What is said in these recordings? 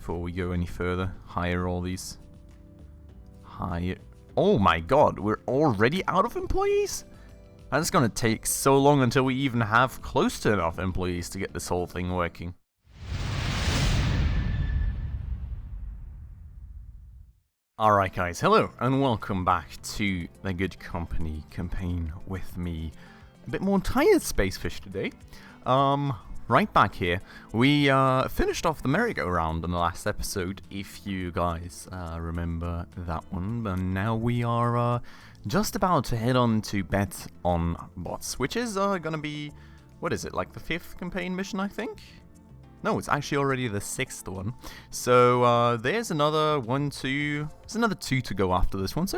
before we go any further. Hire all these. Hire. Oh my god, we're already out of employees? That's gonna take so long until we even have close to enough employees to get this whole thing working. Alright guys, hello and welcome back to the Good Company campaign with me. A bit more tired Spacefish today. Right back here, we finished off the merry-go-round in the last episode, if you guys remember that one. And now we are just about to head on to Bet on Bots, which is gonna be, what is it, like the 5th campaign mission, I think? No, it's actually already the 6th one. So there's another 1, 2. There's another 2 to go after this one. So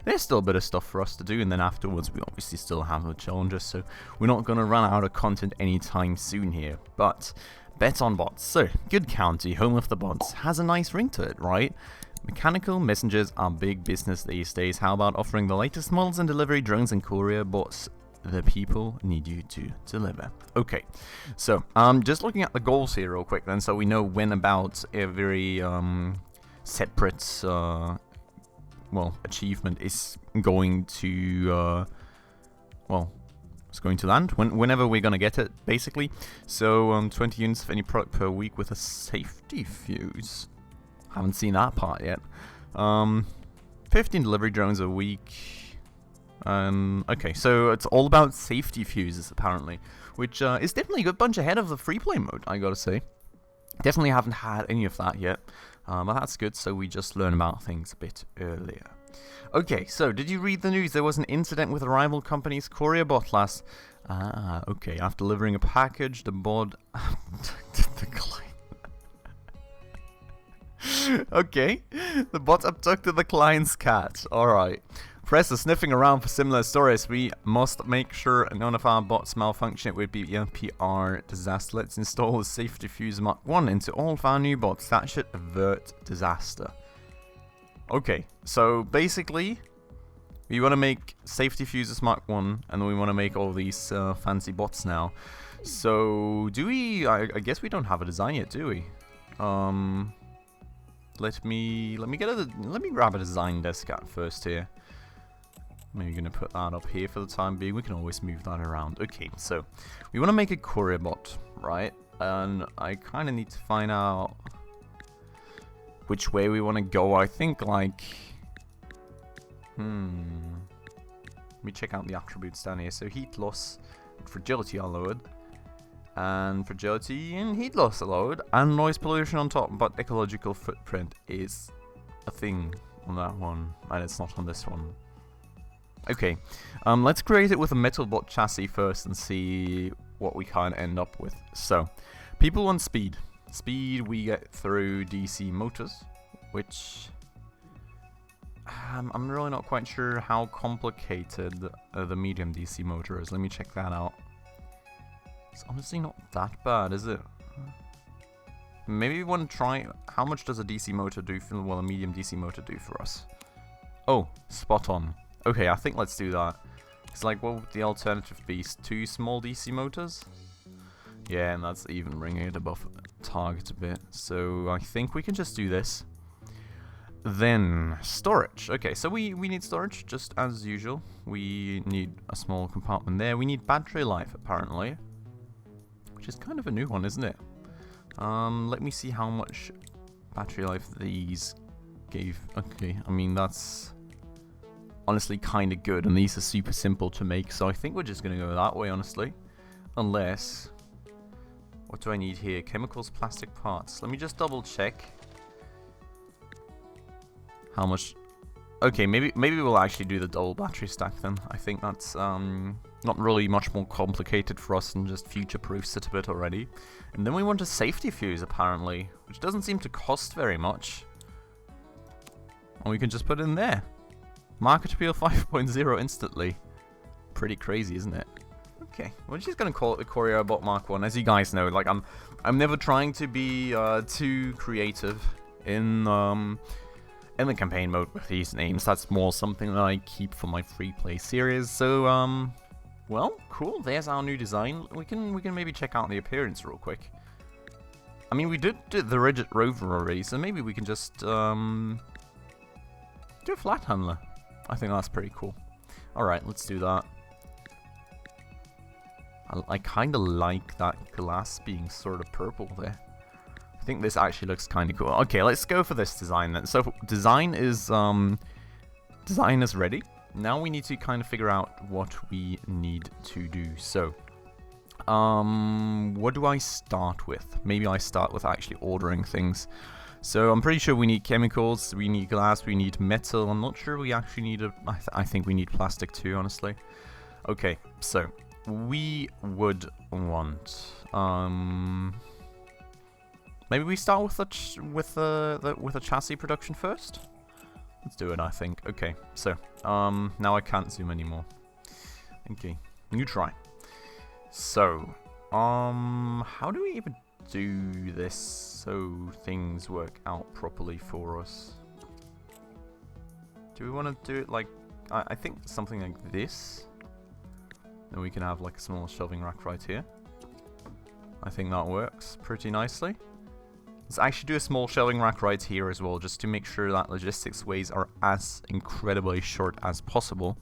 there's still a bit of stuff for us to do, and then afterwards we obviously still have the challenges. So we're not gonna run out of content anytime soon here. But Bet on Bots. So Good County, home of the bots, has a nice ring to it, right? Mechanical messengers are big business these days. How about offering the latest models and delivery drones and courier bots? The people need you to deliver. Okay, so just looking at the goals here real quick then, so we know when about every separate achievement is going to it's going to land whenever we're gonna get it, basically. So 20 units of any product per week with a safety fuse. Haven't seen that part yet. 15 delivery drones a week. Okay, so it's all about safety fuses, apparently, which is definitely a good bunch ahead of the free play mode, I gotta say. Definitely haven't had any of that yet, but that's good, so we just learn about things a bit earlier. Okay, so did you read the news? There was an incident with a rival company's courier bot last... okay, after delivering a package, the bot... the client... Okay, the bot abducted the client's cat, alright. Press is sniffing around for similar stories. We must make sure none of our bots malfunction. It would be a PR disaster. Let's install the safety fuse Mark 1 into all of our new bots. That should avert disaster. Okay, so basically, we want to make safety fuses Mark 1, and then we want to make all these fancy bots now. So, do we... I guess we don't have a design yet, do we? Let me grab a design desk at first here. Maybe gonna put that up here for the time being. We can always move that around. Okay, so we want to make a courier bot, right? And I kind of need to find out which way we want to go. I think like, let me check out the attributes down here. So heat loss, and fragility are lowered, and fragility and heat loss are lowered, and noise pollution on top. But ecological footprint is a thing on that one, and it's not on this one. Okay, let's create it with a metal bot chassis first and see what we kind of end up with. So, people want speed. Speed we get through DC motors, which I'm really not quite sure how complicated the medium DC motor is. Let me check that out. It's honestly not that bad, is it? Maybe we want to try, how much does a DC motor do for, well, a medium DC motor do for us? Oh, spot on. Okay, I think let's do that. It's like, what would the alternative be? 2 small DC motors? Yeah, and that's even bringing it above target a bit. So I think we can just do this. Then, storage. Okay, so we need storage, just as usual. We need a small compartment there. We need battery life, apparently. Which is kind of a new one, isn't it? Let me see how much battery life these gave. Okay, I mean, that's... honestly kind of good, and these are super simple to make, so I think we're just going to go that way, honestly. Unless... what do I need here? Chemicals, plastic parts. Let me just double check how much... okay, maybe we'll actually do the double battery stack then. I think that's not really much more complicated for us and just future-proofs it a bit already. And then we want a safety fuse, apparently, which doesn't seem to cost very much. And we can just put it in there. Market appeal 5.0 instantly. Pretty crazy, isn't it? Okay, we're just gonna call it the Courier Bot Mark 1. As you guys know, like I'm never trying to be too creative in the campaign mode with these names. That's more something that I keep for my free play series. So well, cool. There's our new design. We can maybe check out the appearance real quick. I mean, we did do the rigid rover already, so maybe we can just do a flat handler. I think that's pretty cool. Alright, let's do that. I kind of like that glass being sort of purple there. I think this actually looks kind of cool. Okay, let's go for this design then. So design is ready. Now we need to kind of figure out what we need to do. So what do I start with? Maybe I start with actually ordering things. So I'm pretty sure we need chemicals, we need glass, we need metal. I'm not sure we actually need I think we need plastic too, honestly. Okay, so we would want maybe we start with a chassis production first. Let's do it, I think. Okay, so now I can't zoom anymore. Okay, new try. So how do we even do this so things work out properly for us? Do we want to do it like I think something like this? Then we can have like a small shelving rack right here. I think that works pretty nicely. Let's actually do a small shelving rack right here as well, just to make sure that logistics ways are as incredibly short as possible.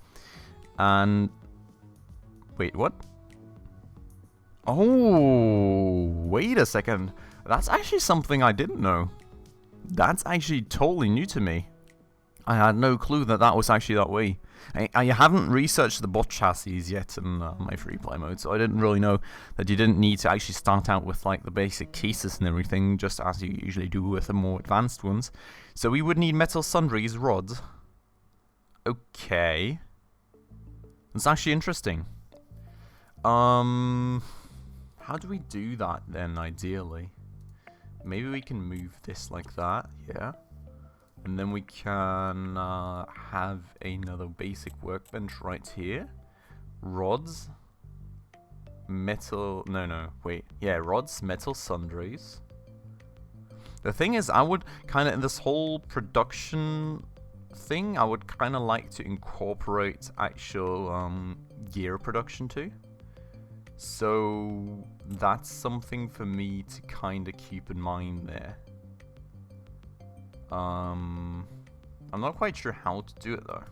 And wait, what? Oh, wait a second. That's actually something I didn't know. That's actually totally new to me. I had no clue that that was actually that way. I haven't researched the bot chassis yet in my free play mode, so I didn't really know that you didn't need to actually start out with like the basic cases and everything, just as you usually do with the more advanced ones. So we would need metal sundries, rods. Okay. That's actually interesting. How do we do that then, ideally? Maybe we can move this like that, yeah. And then we can have another basic workbench right here. Rods. Metal, rods, metal sundries. The thing is, I would kind of, in this whole production thing, I would kind of like to incorporate actual gear production too. So that's something for me to kind of keep in mind there. I'm not quite sure how to do it though.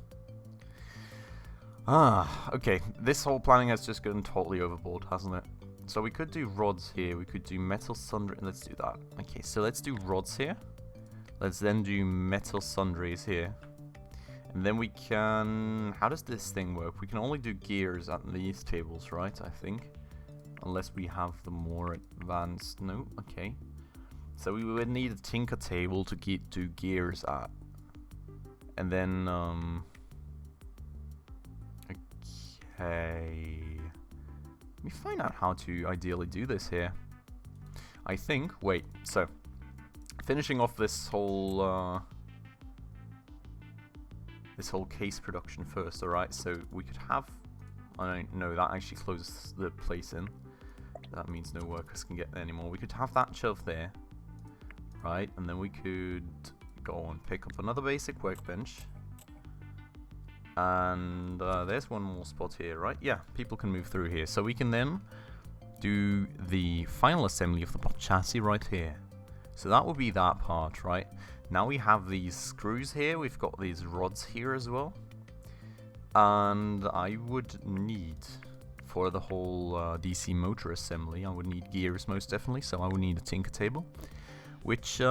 Okay, this whole planning has just gone totally overboard, hasn't it? So we could do rods here, we could do metal sundry, let's do that. Okay, so let's do rods here. Let's then do metal sundries here. And then we can... How does this thing work? We can only do gears at these tables, right? I think. Unless we have the more advanced... No? Okay. So we would need a tinker table to do gears at. And then... Okay... Let me find out how to ideally do this here. I think... Wait, so... Finishing off this whole case production first, alright? So we could have... I don't know, that actually closes the place in. That means no workers can get there anymore. We could have that shelf there, right? And then we could go and pick up another basic workbench. And there's one more spot here, right? Yeah, people can move through here. So we can then do the final assembly of the bot chassis right here. So that would be that part, right? Now we have these screws here. We've got these rods here as well. And I would need, for the whole DC motor assembly, I would need gears most definitely. So I would need a tinker table. Which,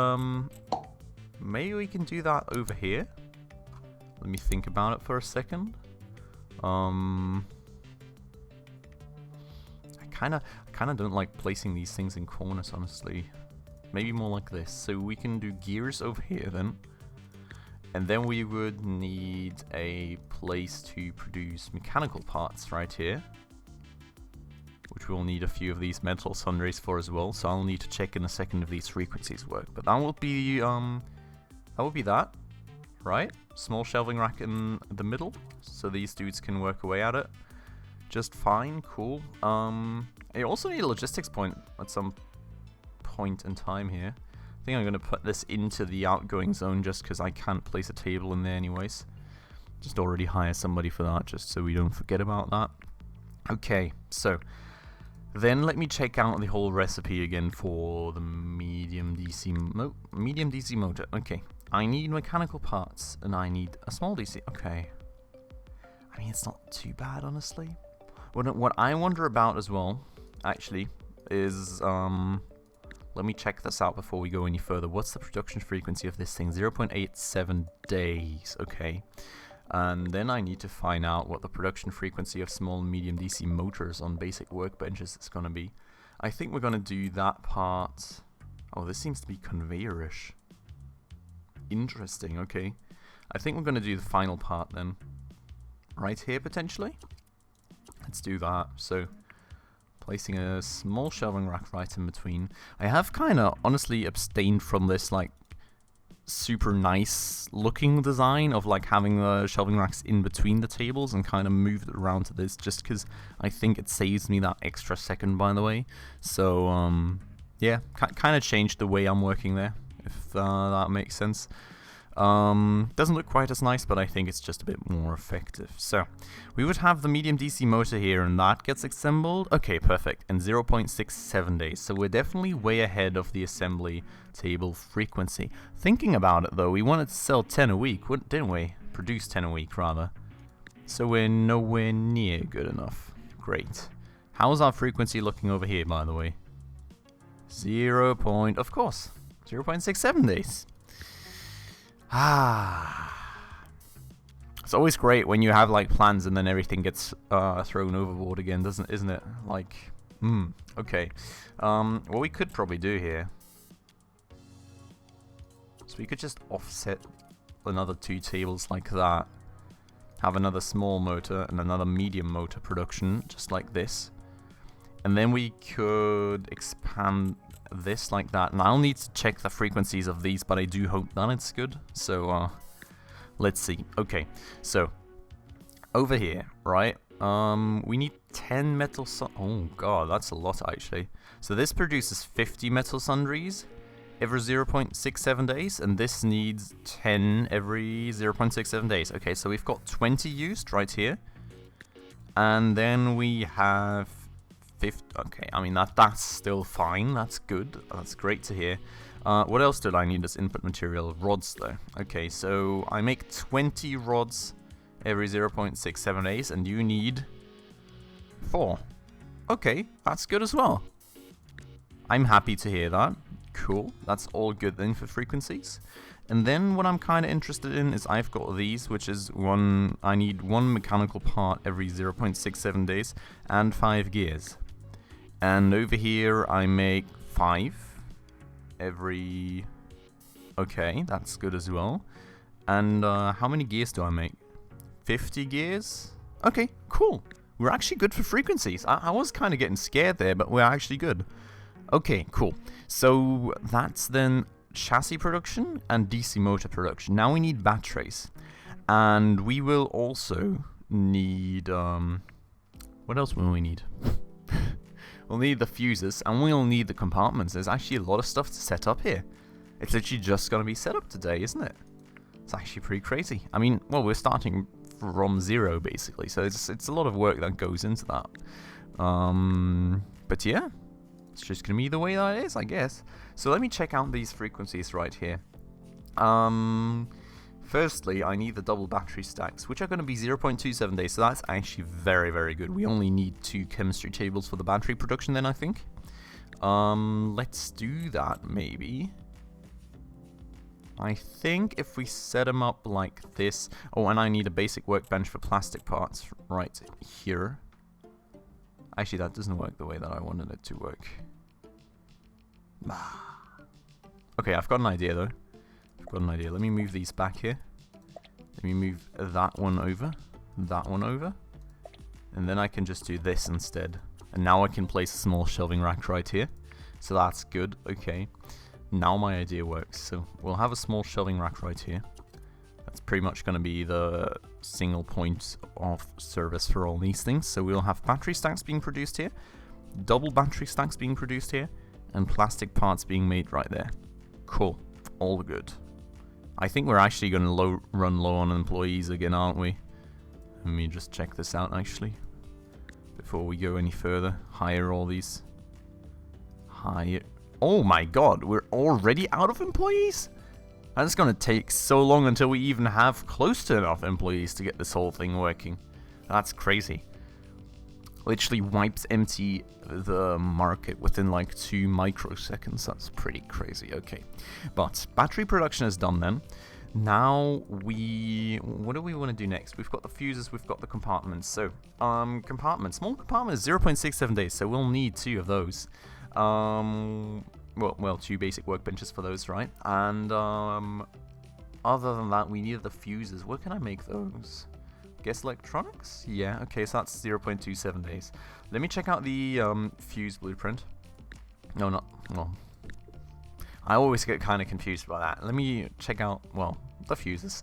maybe we can do that over here. Let me think about it for a second. I kind of don't like placing these things in corners, honestly. Maybe more like this. So we can do gears over here then. And then we would need a place to produce mechanical parts right here. Which we'll need a few of these metal sundries for as well. So I'll need to check in a second if these frequencies work. But that will be that. Right? Small shelving rack in the middle. So these dudes can work away at it. Just fine. Cool. I also need a logistics point at some point in time here. I think I'm going to put this into the outgoing zone just because I can't place a table in there anyways. Just already hire somebody for that just so we don't forget about that. Okay, so Then let me check out the whole recipe again for the medium DC motor. Okay, I need mechanical parts and I need a small DC. Okay, I mean it's not too bad honestly. What I wonder about as well, actually, is let me check this out before we go any further. What's the production frequency of this thing? 0.87 days. Okay. And then I need to find out what the production frequency of small and medium DC motors on basic workbenches is going to be. I think we're going to do that part. Oh, this seems to be conveyor-ish. Interesting, okay. I think we're going to do the final part then. Right here, potentially? Let's do that. So, placing a small shelving rack right in between. I have kind of honestly abstained from this, like, super nice looking design of like having the shelving racks in between the tables and kind of moved it around to this just because I think it saves me that extra second, by the way. So yeah, kind of changed the way I'm working there, if that makes sense. Doesn't look quite as nice, but I think it's just a bit more effective. So we would have the medium DC motor here, and that gets assembled. Okay, perfect. In 0.67 days. So we're definitely way ahead of the assembly table frequency. Thinking about it though, we wanted to sell 10 a week, didn't we? Produce 10 a week rather. So we're nowhere near good enough. Great. How's our frequency looking over here, by the way? Of course, 0.67 days. It's always great when you have like plans and then everything gets thrown overboard again, isn't it? Like, okay. What we could probably do here, so we could just offset another 2 tables like that, have another small motor and another medium motor production, just like this, and then we could expand this like that. And I'll need to check the frequencies of these, but I do hope that it's good. So let's see. Okay, so over here, right, we need 10 metal oh god, that's a lot actually. So this produces 50 metal sundries every 0.67 days, and this needs 10 every 0.67 days. Okay, so we've got 20 used right here, and then we have 50. Okay, I mean that's still fine. That's good. That's great to hear. What else did I need as input material? Rods though. Okay, so I make 20 rods every 0.67 days, and you need 4. Okay, that's good as well. I'm happy to hear that. Cool. That's all good then for frequencies. And then what I'm kind of interested in is I've got these, which is I need 1 mechanical part every 0.67 days and 5 gears. And over here I make 5 every... Okay, that's good as well. And how many gears do I make? 50 gears? Okay, cool. We're actually good for frequencies. I was kind of getting scared there, but we're actually good. Okay, cool. So that's then chassis production and DC motor production. Now we need batteries. And we will also need... what else will we need? We'll need the fuses, and we'll need the compartments. There's actually a lot of stuff to set up here. It's literally just going to be set up today, isn't it? It's actually pretty crazy. I mean, well, we're starting from 0, basically, so it's a lot of work that goes into that. But yeah, it's just going to be the way that it is, I guess. So let me check out these frequencies right here. Firstly, I need the double battery stacks, which are going to be 0.27 days, so that's actually very, very good. We only need 2 chemistry tables for the battery production then, I think. Let's do that, maybe. I think if we set them up like this... Oh, and I need a basic workbench for plastic parts right here. Actually, that doesn't work the way that I wanted it to work. Okay, I've got an idea, though. Let me move these back here. Let me move that one over. And then I can just do this instead. And now I can place a small shelving rack right here. So that's good. Okay. Now my idea works. So we'll have a small shelving rack right here. That's pretty much going to be the single point of service for all these things. So we'll have battery stacks being produced here, double battery stacks being produced here, and plastic parts being made right there. Cool. All good. I think we're actually going to run low on employees again, aren't we? Let me just check this out, actually. before we go any further. Hire all these. Hire. Oh my god, we're already out of employees? That's gonna take so long until we even have close to enough employees to get this whole thing working. That's crazy. Literally wipes empty the market within like 2 microseconds. That's pretty crazy. Okay, but battery production is done then. Now what do we want to do next? We've got the fuses, we've got the compartments. So compartment, small compartment is 0.67 days, so we'll need 2 of those. Well, 2 basic workbenches for those, right? And other than that, we needed the fuses. Where can I make those? Guess electronics? Yeah, okay, so that's 0.27 days. Let me check out the fuse blueprint. No, not, well, I always get kind of confused by that. Let me check out, well, the fuses.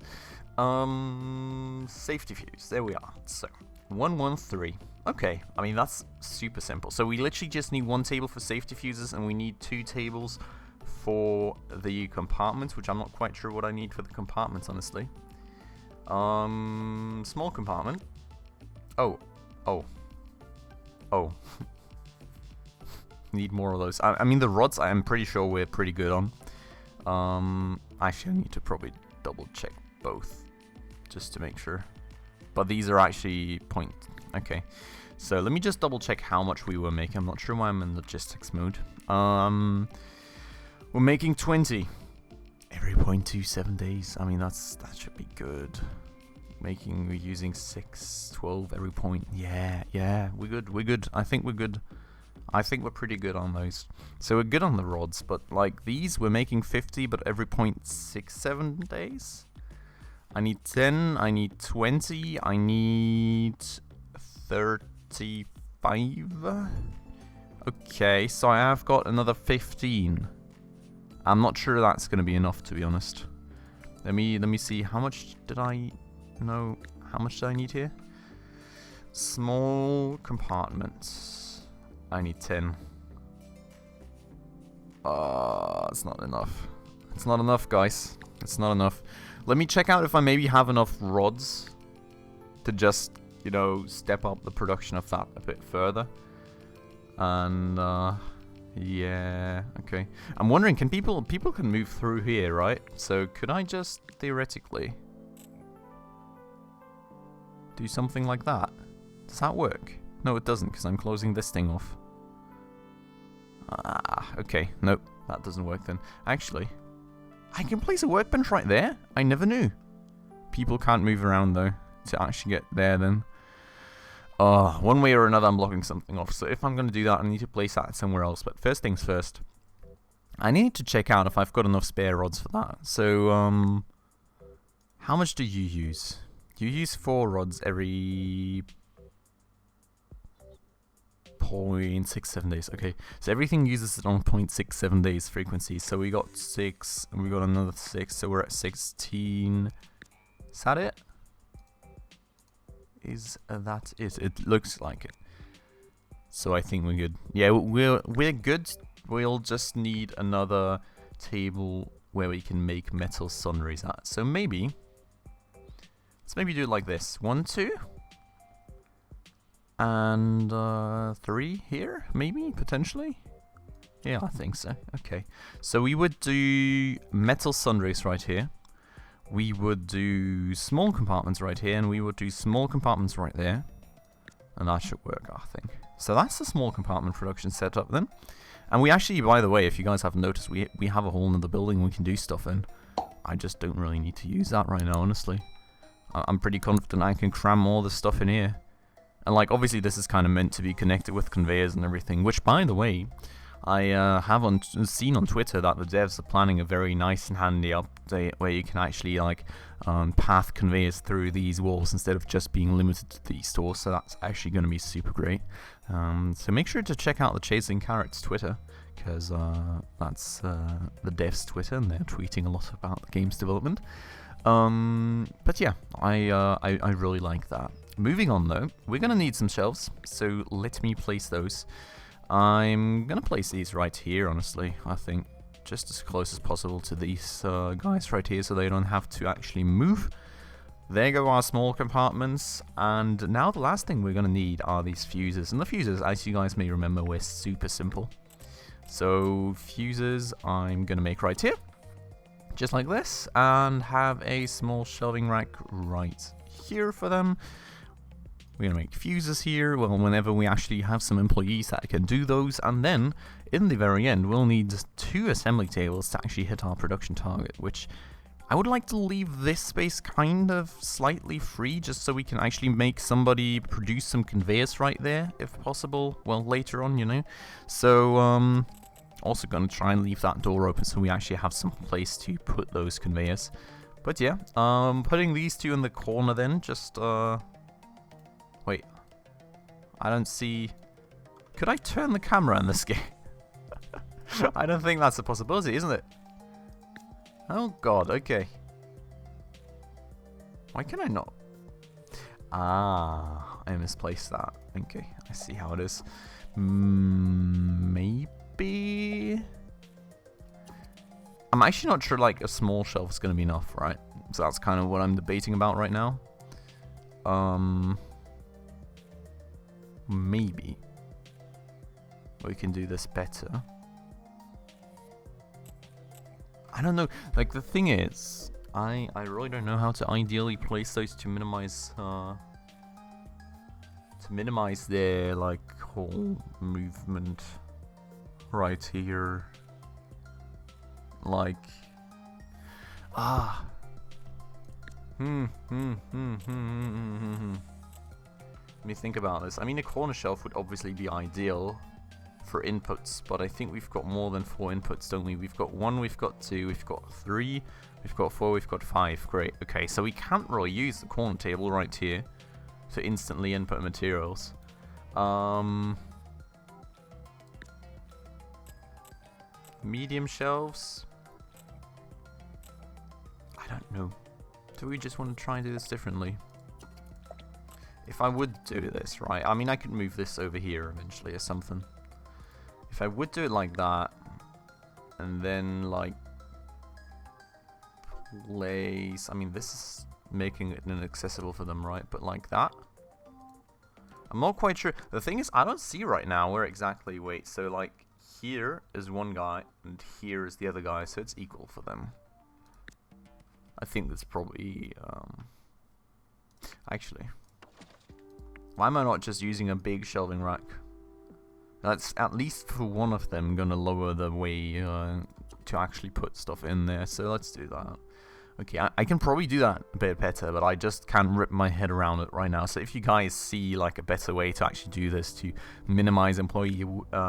Safety fuse, there we are. So, 113. Okay, I mean, that's super simple. So we literally just need 1 table for safety fuses, and we need 2 tables for the compartments, which I'm not quite sure what I need for the compartments, honestly. Small compartment. Oh. Need more of those. I mean, the rods, I'm pretty sure we're pretty good on. Actually, I need to probably double check both, just to make sure. But these are actually okay. So let me just double check how much we were making. I'm not sure why I'm in logistics mode. We're making 20 every 0.27 days. I mean, that should be good. We're using 6, 12 every point. Yeah, we're good. I think we're good. I think we're pretty good on those. So we're good on the rods, but like these, we're making 50, but every 0.67 days. I need 10, I need 20, I need 35. Okay, so I have got another 15. I'm not sure that's going to be enough, to be honest. Let me see, how much did I need here? Small compartments. I need 10. It's not enough. It's not enough, guys. It's not enough. Let me check out if I maybe have enough rods to just, step up the production of that a bit further. And, yeah, okay. I'm wondering, can people can move through here, right? So could I just theoretically do something like that? Does that work? No, it doesn't, because I'm closing this thing off. Okay, nope, that doesn't work then. Actually, I can place a workbench right there? I never knew. People can't move around, though, to actually get there then. One way or another, I'm blocking something off. So if I'm going to do that, I need to place that somewhere else. But first things first, I need to check out if I've got enough spare rods for that. So, how much do you use? You use 4 rods every 0.67 days. Okay, so everything uses it on 0.67 days frequency. So we got 6, and we got another 6. So we're at 16. Is that it? Is that it? It looks like it. So I think we're good. Yeah, we're good. We'll just need another table where we can make metal sundries at. So maybe let's maybe do it like this: 1, 2, and 3 here, maybe potentially. Yeah, I think so. Okay, so we would do metal sundries right here. We would do small compartments right here, and we would do small compartments right there. And that should work, I think. So that's the small compartment production setup then. And we actually, by the way, if you guys haven't noticed, we have a whole nother building we can do stuff in. I just don't really need to use that right now, honestly. I'm pretty confident I can cram all this stuff in here. And like, obviously this is kind of meant to be connected with conveyors and everything, which, by the way, I have seen on Twitter that the devs are planning a very nice and handy update where you can actually like path conveyors through these walls instead of just being limited to these stores. So that's actually going to be super great. So make sure to check out the Chasing Carrots Twitter, because that's the devs' Twitter, and they're tweeting a lot about the game's development. But yeah, I really like that. Moving on though, we're going to need some shelves, so let me place those. I'm going to place these right here, honestly, I think. Just as close as possible to these guys right here, so they don't have to actually move. There go our small compartments, and now the last thing we're going to need are these fuses. And the fuses, as you guys may remember, were super simple. So fuses I'm going to make right here, just like this, and have a small shelving rack right here for them. We're going to make fuses here, well, whenever we actually have some employees that can do those, and then in the very end we'll need 2 assembly tables to actually hit our production target, which I would like to leave this space kind of slightly free, just so we can actually make somebody produce some conveyors right there, if possible. Well, later on, you know. So, also going to try and leave that door open so we actually have some place to put those conveyors. But yeah, putting these 2 in the corner then, just, wait. I don't see... Could I turn the camera in this game? I don't think that's a possibility, isn't it? Oh god, okay. Why can I not? Ah, I misplaced that. Okay, I see how it is. Maybe... I'm actually not sure like a small shelf is going to be enough, right? So that's kind of what I'm debating about right now. Maybe we can do this better. I don't know, like the thing is, I really don't know how to ideally place those to minimize their like whole movement right here. Like Let me think about this. I mean, a corner shelf would obviously be ideal for inputs, but I think we've got more than 4 inputs, don't we? We've got 1, we've got 2, we've got 3, we've got 4, we've got 5. Great. Okay, so we can't really use the corner table right here to instantly input materials. Medium shelves? I don't know. Do we just want to try and do this differently? If I would do this, right? I mean, I could move this over here eventually or something. If I would do it like that, and then like place, I mean, this is making it inaccessible for them, right? But like that, I'm not quite sure. The thing is, I don't see right now where exactly. Wait, so like here is one guy and here is the other guy, so it's equal for them. I think that's probably actually, why am I not just using a big shelving rack? That's at least for one of them gonna lower the way to actually put stuff in there. So let's do that. Okay, I can probably do that a bit better, but I just can't wrap my head around it right now. So if you guys see like a better way to actually do this to minimize employee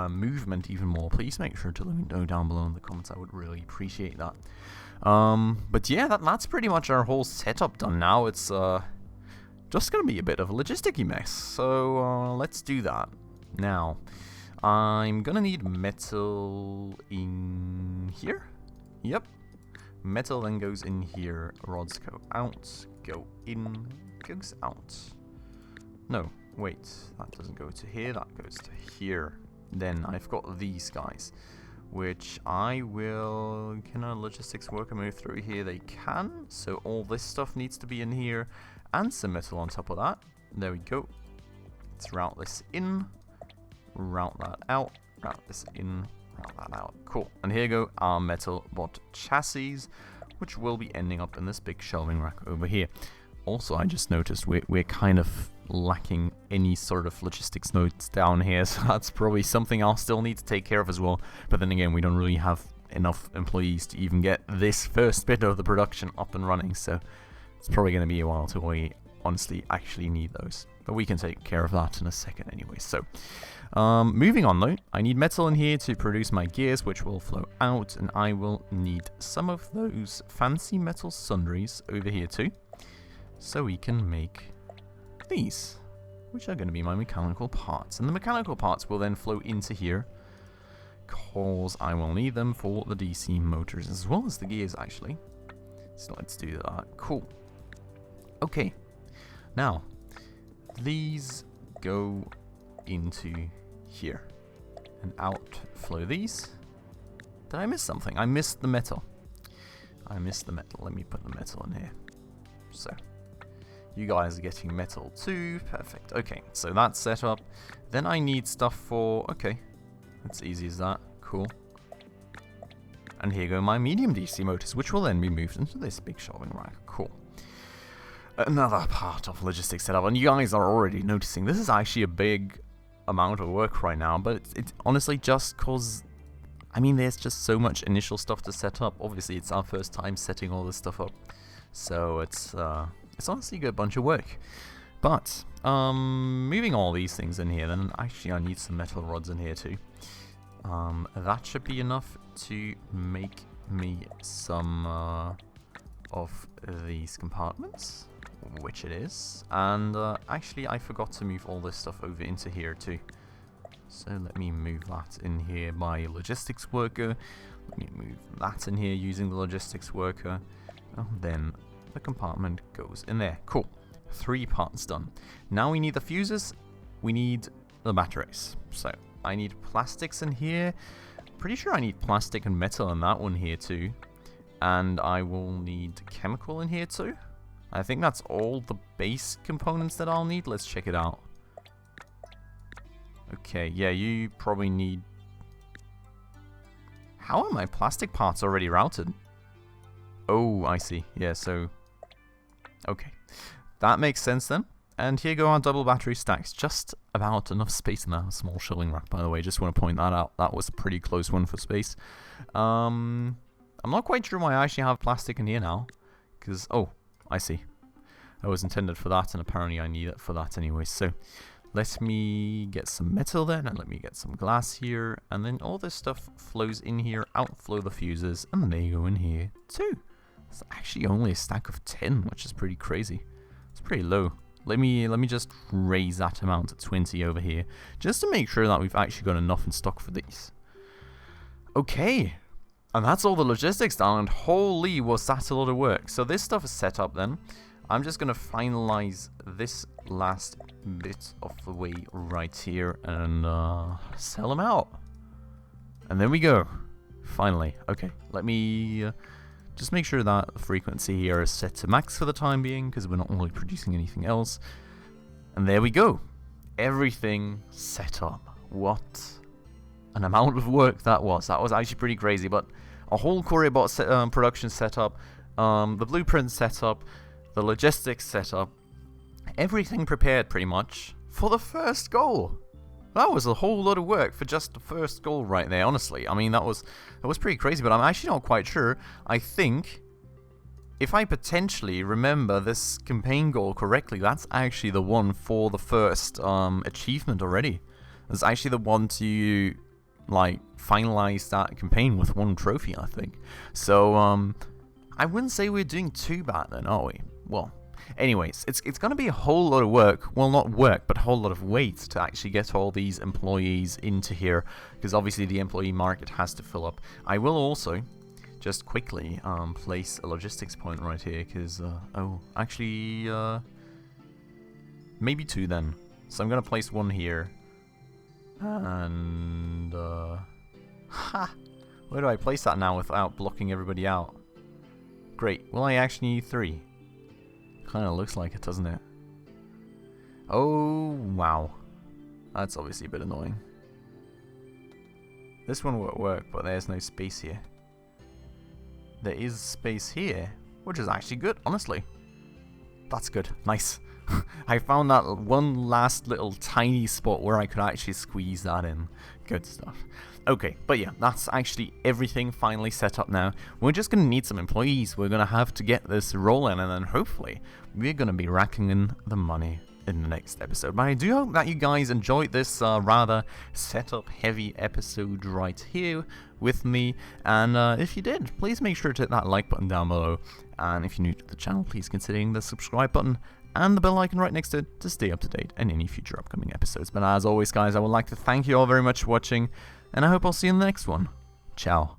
movement even more, please make sure to let me know down below in the comments. I would really appreciate that. But yeah, that's pretty much our whole setup done now. It's just gonna be a bit of a logistic-y mess. So let's do that now. I'm gonna need metal in here. Yep. Metal then goes in here. Rods go out, go in, goes out. No, wait. That doesn't go to here, that goes to here. Then I've got these guys, which I will... Can a logistics worker move through here? They can. So all this stuff needs to be in here, and some metal on top of that. There we go. Let's route this in. Route that out, route this in, route that out. Cool. And here go our metal bot chassis, which will be ending up in this big shelving rack over here. Also, I just noticed we're kind of lacking any sort of logistics nodes down here, so that's probably something I'll still need to take care of as well. But then again, we don't really have enough employees to even get this first bit of the production up and running, so it's probably going to be a while till we honestly actually need those. But we can take care of that in a second anyway. So moving on though, I need metal in here to produce my gears, which will flow out, and I will need some of those fancy metal sundries over here too, so we can make these, which are going to be my mechanical parts. And the mechanical parts will then flow into here, because I will need them for the DC motors as well as the gears actually. So let's do that. Cool. Okay, now these go into here and out flow these. Did I miss something? I missed the metal. I missed the metal. Let me put the metal in here. So You guys are getting metal too. Perfect. Okay, so that's set up. Then I need stuff for... Okay, that's easy as that. Cool. And here go my medium DC motors, which will then be moved into this big shelving rack. Cool. Another part of logistics setup, and you guys are already noticing this is actually a big amount of work right now, but it's honestly just because, I mean, there's just so much initial stuff to set up. Obviously, it's our first time setting all this stuff up, so it's honestly a good bunch of work. But moving all these things in here, then actually I need some metal rods in here too. That should be enough to make me some of these compartments, which it is. And actually I forgot to move all this stuff over into here too. So let me move that in here by logistics worker. Let me move that in here using the logistics worker. And then the compartment goes in there. Cool. 3 parts done. Now we need the fuses. We need the batteries. So I need plastics in here. Pretty sure I need plastic and metal in that one here too. And I will need chemical in here too. I think that's all the base components that I'll need. Let's check it out. Okay, yeah, you probably need... How are my plastic parts already routed? Oh, I see. Yeah, so... Okay. That makes sense then. And here go our double battery stacks. Just about enough space in that small shelving rack, by the way. Just want to point that out. That was a pretty close one for space. I'm not quite sure why I actually have plastic in here now. Because, oh, I see. That was intended for that, and apparently I need it for that anyway. So, let me get some metal then, and let me get some glass here. And then all this stuff flows in here, outflow the fuses, and then they go in here too. It's actually only a stack of 10, which is pretty crazy. It's pretty low. Let me just raise that amount to 20 over here, just to make sure that we've actually got enough in stock for these. Okay, and that's all the logistics done, and holy was that a lot of work. So this stuff is set up then. I'm just going to finalize this last bit of the way right here and sell them out. And there we go. Finally. Okay, let me just make sure that the frequency here is set to max for the time being, because we're not really producing anything else. And there we go. Everything set up. What an amount of work that was. That was actually pretty crazy, but a whole Courier bot production setup, the blueprint setup, the logistics setup, everything prepared pretty much for the first goal. That was a whole lot of work for just the first goal right there, honestly. I mean, that was pretty crazy, but I'm actually not quite sure. I think, if I potentially remember this campaign goal correctly, that's actually the one for the first achievement already. It's actually the one to, like, finalize that campaign with 1 trophy, I think. So, I wouldn't say we're doing too bad then, are we? Well, anyways, it's going to be a whole lot of work. Well, not work, but a whole lot of wait to actually get all these employees into here, because obviously the employee market has to fill up. I will also just quickly place a logistics point right here, because, oh, actually, maybe 2 then. So I'm going to place 1 here, and, ha! Where do I place that now without blocking everybody out? Great. Well, I actually need 3. Kind of looks like it, doesn't it? Oh, wow. That's obviously a bit annoying. This one won't work, but there's no space here. There is space here, which is actually good, honestly. That's good. Nice. I found that one last little tiny spot where I could actually squeeze that in. Good stuff. Okay, but yeah, that's actually everything finally set up now. We're just going to need some employees. We're going to have to get this rolling, and then hopefully we're going to be racking in the money in the next episode. But I do hope that you guys enjoyed this rather setup heavy episode right here with me. And if you did, please make sure to hit that like button down below. And if you're new to the channel, please consider hitting the subscribe button and the bell icon right next to it to stay up to date on any future upcoming episodes. But as always, guys, I would like to thank you all very much for watching, and I hope I'll see you in the next one. Ciao.